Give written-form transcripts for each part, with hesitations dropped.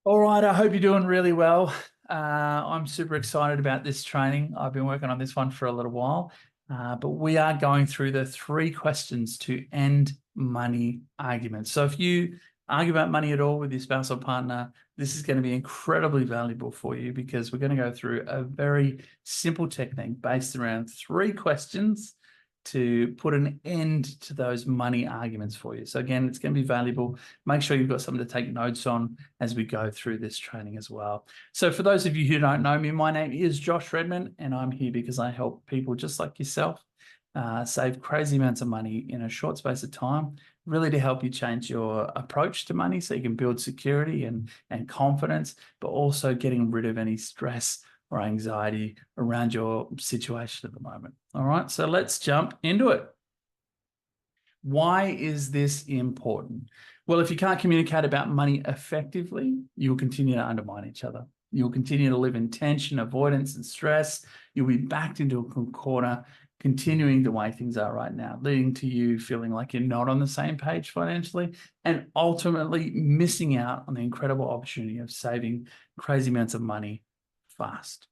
All right, I hope you're doing really well. I'm super excited about this training. I've been working on this one for a little while, but we are going through the 3 questions to end money arguments. So if you argue about money at all with your spouse or partner, this is going to be incredibly valuable for you because we're going to go through a very simple technique based around 3 questions to put an end to those money arguments for you. So again, it's going to be valuable. Make sure you've got something to take notes on as we go through this training as well. So for those of you who don't know me, my name is Josh Redman, and I'm here because I help people just like yourself save crazy amounts of money in a short space of time, really to help you change your approach to money so you can build security and confidence, but also getting rid of any stress or anxiety around your situation at the moment. All right, so let's jump into it. Why is this important? Well, if you can't communicate about money effectively, you'll continue to undermine each other. You'll continue to live in tension, avoidance, and stress. You'll be backed into a corner, continuing the way things are right now, leading to you feeling like you're not on the same page financially and ultimately missing out on the incredible opportunity of saving crazy amounts of money fast.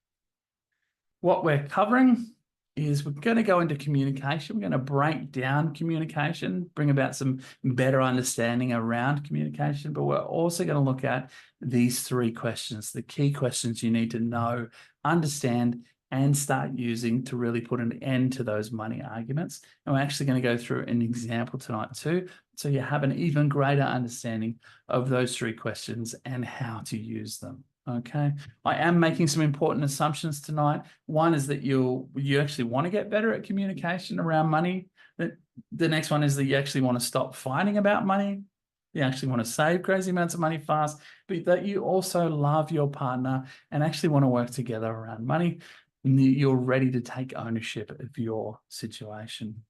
What we're covering is we're going to go into communication. We're going to break down communication, bring about some better understanding around communication, but we're also going to look at these 3 questions, the key questions you need to know, understand, and start using to really put an end to those money arguments. And we're actually going to go through an example tonight too, so you have an even greater understanding of those 3 questions and how to use them. Okay, I am making some important assumptions tonight. One is that you actually want to get better at communication around money. The next one is that you actually want to stop fighting about money. You actually want to save crazy amounts of money fast, but that you also love your partner and actually want to work together around money. And you're ready to take ownership of your situation.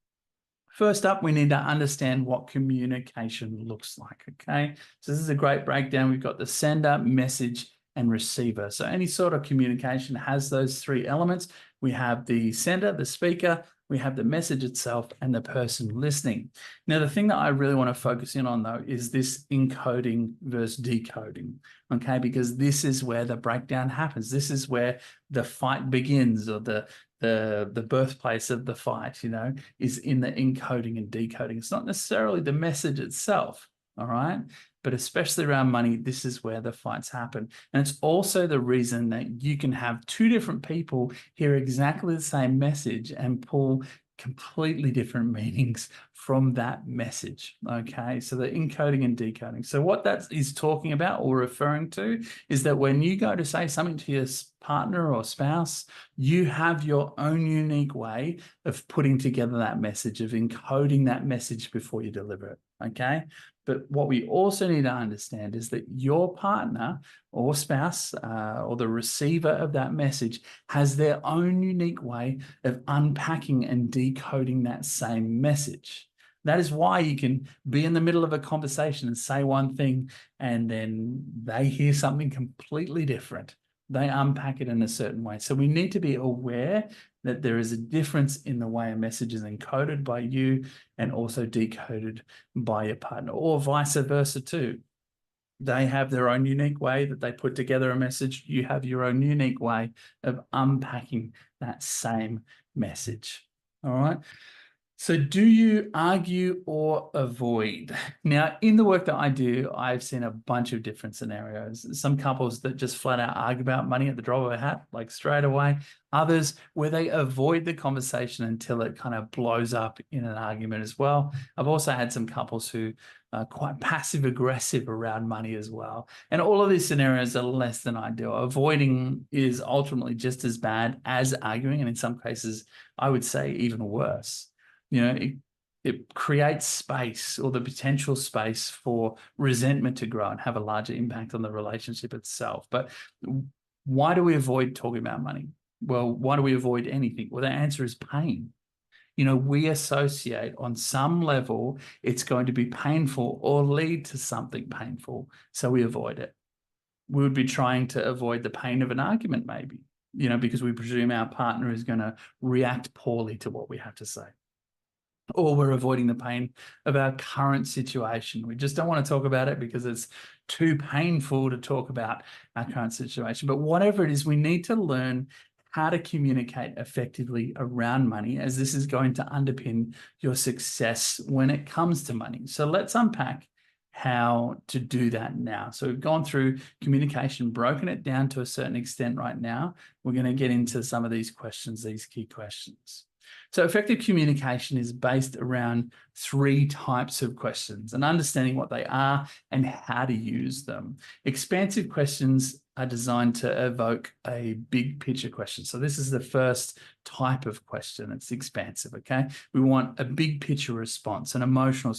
First up, we need to understand what communication looks like, okay? So this is a great breakdown. We've got the sender, message, and receiver. So any sort of communication has those 3 elements. We have the sender, the speaker, we have the message itself, and the person listening. Now, the thing that I really want to focus in on, though, is this encoding versus decoding, okay? Because this is where the breakdown happens. This is where the fight begins, or the birthplace of the fight, is in the encoding and decoding. It's not necessarily the message itself, all right? But especially around money, this is where the fights happen. And it's also the reason that you can have 2 different people hear exactly the same message and pull completely different meanings from that message. Okay, so the encoding and decoding. So what that is talking about or referring to is that when you go to say something to your partner or spouse, you have your own unique way of putting together that message, of encoding that message before you deliver it. Okay, but what we also need to understand is that your partner or spouse or the receiver of that message has their own unique way of unpacking and decoding that same message. That is why you can be in the middle of a conversation and say one thing, and then they hear something completely different. They unpack it in a certain way. So we need to be aware that there is a difference in the way a message is encoded by you and also decoded by your partner, or vice versa too. They have their own unique way that they put together a message. You have your own unique way of unpacking that same message. All right. So do you argue or avoid? Now, in the work that I do, I've seen a bunch of different scenarios. Some couples that just flat out argue about money at the drop of a hat, like straight away. Others where they avoid the conversation until it kind of blows up in an argument as well. I've also had some couples who are quite passive aggressive around money as well. And all of these scenarios are less than ideal. Avoiding is ultimately just as bad as arguing, and in some cases, I would say even worse. It creates space, or the potential space for resentment to grow and have a larger impact on the relationship itself. But why do we avoid talking about money? Well, why do we avoid anything? Well, the answer is pain. We associate on some level it's going to be painful or lead to something painful, so we avoid it. We would be trying to avoid the pain of an argument, maybe, because we presume our partner is going to react poorly to what we have to say. or we're avoiding the pain of our current situation. We just don't want to talk about it because it's too painful to talk about our current situation. But whatever it is, we need to learn how to communicate effectively around money, as this is going to underpin your success when it comes to money. So let's unpack how to do that now. So we've gone through communication, broken it down to a certain extent right now. We're going to get into some of these questions, these key questions. So effective communication is based around 3 types of questions and understanding what they are and how to use them. Expansive questions are designed to evoke a big picture question. So this is the first type of question. It's expansive, okay? We want a big picture response, an emotional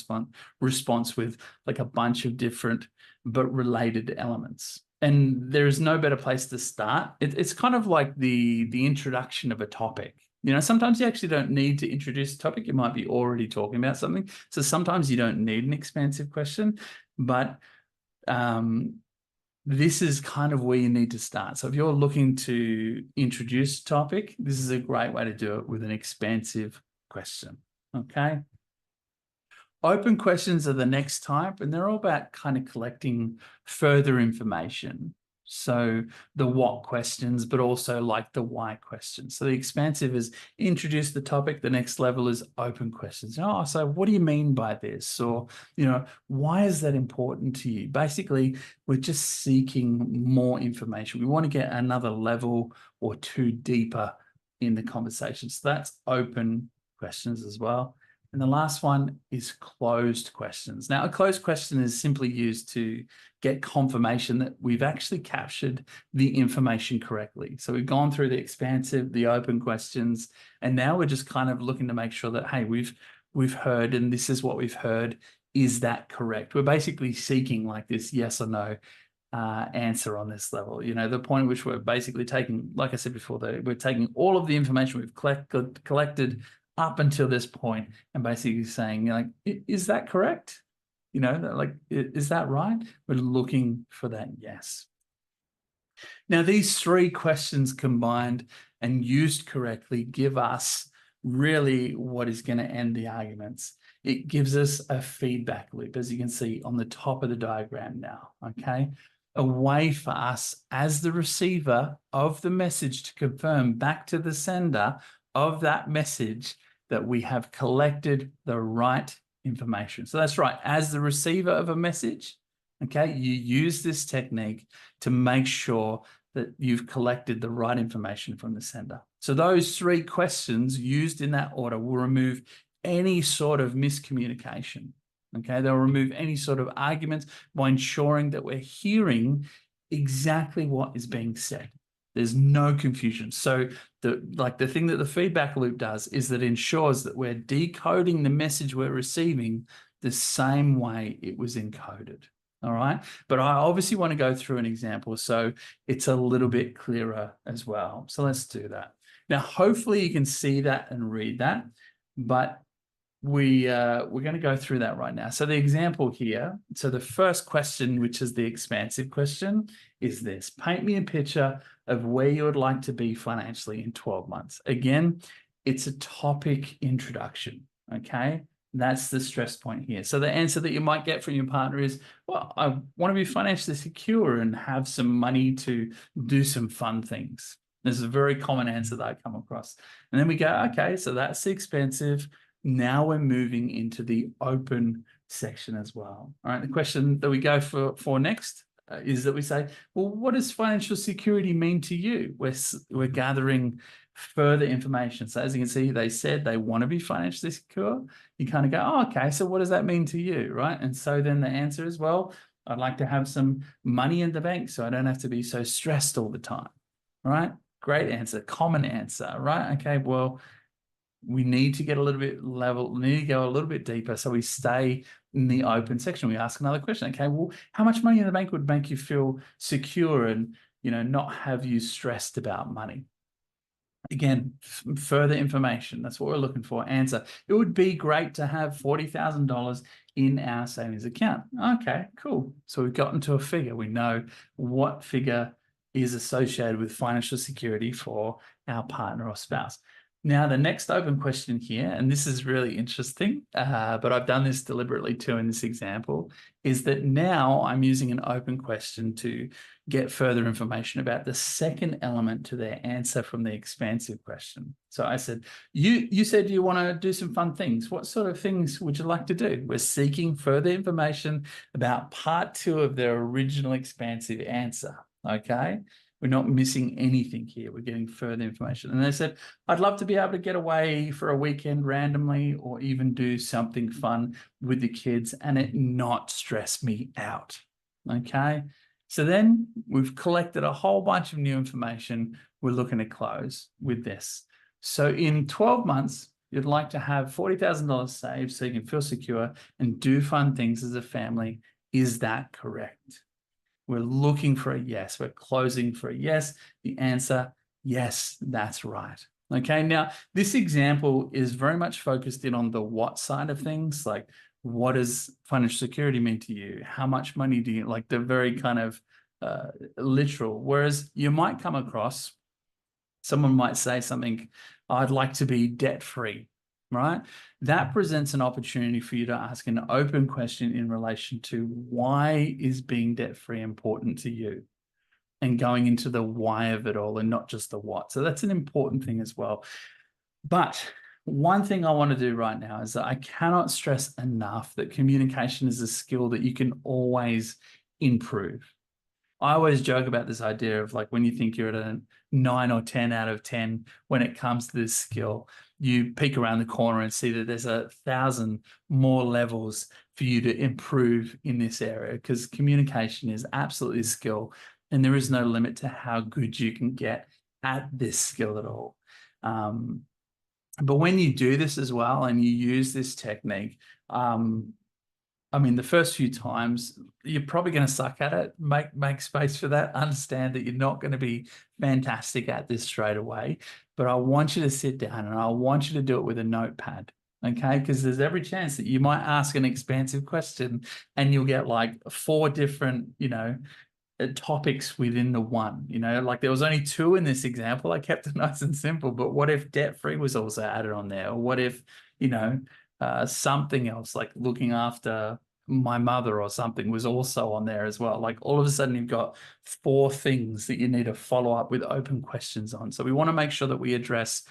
response with like a bunch of different but related elements. And there is no better place to start. It's kind of like the introduction of a topic. You know, sometimes you actually don't need to introduce a topic. You might be already talking about something. So sometimes you don't need an expansive question, but this is kind of where you need to start. So if you're looking to introduce a topic, this is a great way to do it with an expansive question, okay? Open questions are the next type, and they're all about kind of collecting further information. So the what questions, but also like the why questions. So the expansive is introduce the topic. The next level is open questions. Oh, so what do you mean by this? Or, you know, why is that important to you? Basically, we're just seeking more information. We want to get another level or 2 deeper in the conversation. So that's open questions as well. And the last one is closed questions. Now, a closed question is simply used to get confirmation that we've actually captured the information correctly. So we've gone through the expansive, the open questions, and now we're just kind of looking to make sure that, hey, we've heard, and this is what we've heard. Is that correct? We're basically seeking like this yes or no answer on this level. You know, the point at which we're basically taking, like I said before, we're taking all of the information we've collected up until this point and basically saying, like, is that correct? You know, like, is that right? We're looking for that yes. Now, these 3 questions combined and used correctly give us really what is going to end the arguments. It gives us a feedback loop, as you can see on the top of the diagram now, okay? A way for us as the receiver of the message to confirm back to the sender of that message that we have collected the right information. So that's right. As the receiver of a message, okay, you use this technique to make sure that you've collected the right information from the sender. So those 3 questions used in that order will remove any sort of miscommunication. Okay, they'll remove any sort of arguments by ensuring that we're hearing exactly what is being said. There's no confusion. So the thing that the feedback loop does is that ensures that we're decoding the message we're receiving the same way it was encoded. All right. But I obviously want to go through an example so it's a little bit clearer as well. So let's do that. Now, hopefully you can see that and read that, but we're going to go through that right now. So the example here, so the first question, which is the expansive question, is this: paint me a picture of where you would like to be financially in 12 months. Again, it's a topic introduction, okay? That's the stress point here. So the answer that you might get from your partner is, well, I want to be financially secure and have some money to do some fun things. This is a very common answer that I come across. And then we go, okay, so that's the expensive. Now we're moving into the open section as well. All right, the question that we go for next is that we say, well, what does financial security mean to you? We're gathering further information. So as you can see, they said they want to be financially secure. You kind of go, oh, okay, so what does that mean to you, right? And so then the answer is, well, I'd like to have some money in the bank so I don't have to be so stressed all the time, all right? Great answer, common answer, right? Okay, well, we need to get a little bit level, we need to go a little bit deeper. So we stay in the open section. We ask another question. Okay, well, how much money in the bank would make you feel secure and, you know, not have you stressed about money? Again, further information. That's what we're looking for. Answer: it would be great to have $40,000 in our savings account. Okay, cool. So we've gotten to a figure. We know what figure is associated with financial security for our partner or spouse. Now, the next open question here, and this is really interesting, but I've done this deliberately too in this example, is that now I'm using an open question to get further information about the second element to their answer from the expansive question. So I said, you said you want to do some fun things. What sort of things would you like to do? We're seeking further information about part 2 of their original expansive answer, okay? We're not missing anything here. We're getting further information. And they said, I'd love to be able to get away for a weekend randomly or even do something fun with the kids and it not stress me out. Okay. So then we've collected a whole bunch of new information. We're looking to close with this. So in 12 months, you'd like to have $40,000 saved so you can feel secure and do fun things as a family. Is that correct? We're looking for a yes. We're closing for a yes. The answer, yes, that's right. Okay, now this example is very much focused in on the what side of things, like what does financial security mean to you? How much money do you, like the very kind of literal, whereas you might come across, someone might say something, I'd like to be debt-free, right? That presents an opportunity for you to ask an open question in relation to why is being debt-free important to you and going into the why of it all and not just the what. So that's an important thing as well. But one thing I want to do right now is that I cannot stress enough that communication is a skill that you can always improve. I always joke about this idea of like when you think you're at a 9 or 10 out of 10 when it comes to this skill, you peek around the corner and see that there's 1,000 more levels for you to improve in this area because communication is absolutely a skill and there is no limit to how good you can get at this skill at all. But when you do this as well and you use this technique, I mean, the first few times, you're probably going to suck at it. Make space for that. Understand that you're not going to be fantastic at this straight away. But I want you to sit down and I want you to do it with a notepad, okay? Because there's every chance that you might ask an expansive question and you'll get like 4 different, topics within the one, like there was only 2 in this example. I kept it nice and simple, but what if debt-free was also added on there? Or what if, something else like looking after my mother or something was also on there as well. Like all of a sudden you've got 4 things that you need to follow up with open questions on. So we want to make sure that we address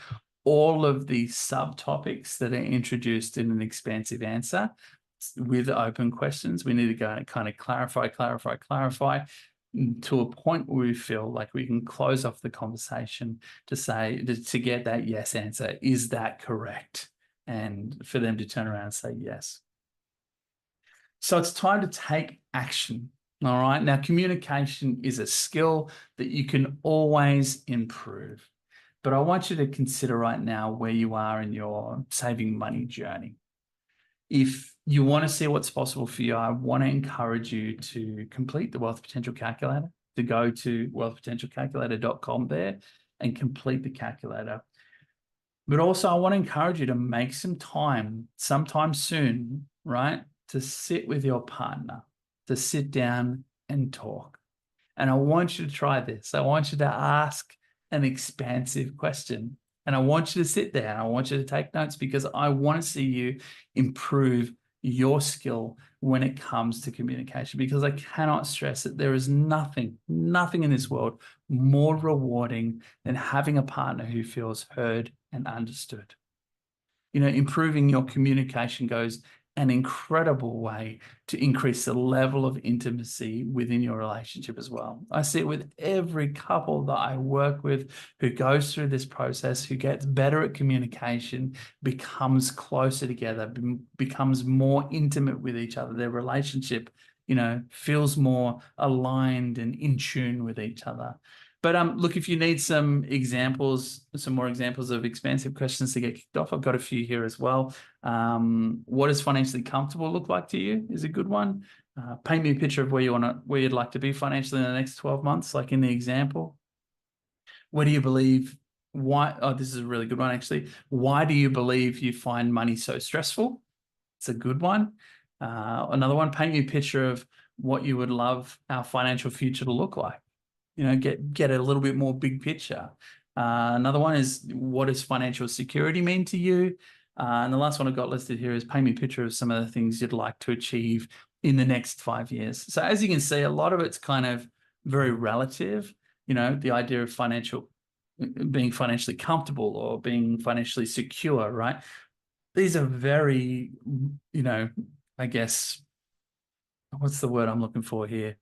all of the subtopics that are introduced in an expansive answer with open questions. We need to go and kind of clarify to a point where we feel like we can close off the conversation to get that yes answer. Is that correct? And for them to turn around and say yes. So it's time to take action. All right. Now, communication is a skill that you can always improve. But I want you to consider right now where you are in your saving money journey. If you want to see what's possible for you, I want to encourage you to complete the Wealth Potential Calculator, to go to wealthpotentialcalculator.com there and complete the calculator. But also I want to encourage you to make some time sometime soon, right, to sit with your partner, to sit down and talk. And I want you to try this. I want you to ask an expansive question. And I want you to sit there and I want you to take notes because I want to see you improve your skill when it comes to communication, because I cannot stress that there is nothing in this world more rewarding than having a partner who feels heard and understood. Improving your communication goes an incredible way to increase the level of intimacy within your relationship as well. I see it with every couple that I work with who goes through this process, who gets better at communication, becomes closer together, becomes more intimate with each other. Their relationship, feels more aligned and in tune with each other. But look, if you need some more examples of expansive questions to get kicked off, I've got a few here as well. What does financially comfortable look like to you is a good one. Paint me a picture of where you'd like to be financially in the next 12 months, like in the example. What do you believe? Why? Oh, this is a really good one, actually. Why do you believe you find money so stressful? It's a good one. Another one, paint me a picture of what you would love our financial future to look like. Get a little bit more big picture. Another one is, what does financial security mean to you? And the last one I've got listed here is, paint me a picture of some of the things you'd like to achieve in the next 5 years. So as you can see, a lot of it's kind of very relative, the idea of being financially comfortable or being financially secure, right? These are very, I guess, what's the word I'm looking for here?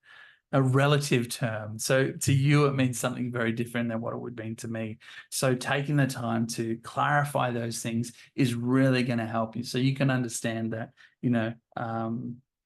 A relative term. So to you, it means something very different than what it would mean to me. So taking the time to clarify those things is really going to help you. So you can understand that,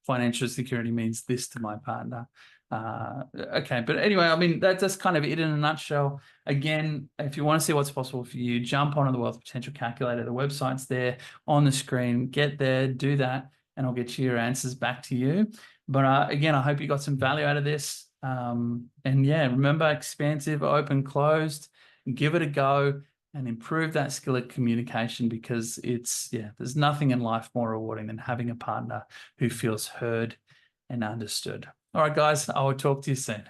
financial security means this to my partner. Okay. But anyway, I mean, that's kind of it in a nutshell. Again, if you want to see what's possible for you, jump onto the Wealth Potential Calculator. The website's there on the screen. Get there, do that, and I'll get you your answers back to you. But again, I hope you got some value out of this. And yeah, remember, expansive, open, closed, give it a go and improve that skill of communication, because there's nothing in life more rewarding than having a partner who feels heard and understood. All right, guys, I will talk to you soon.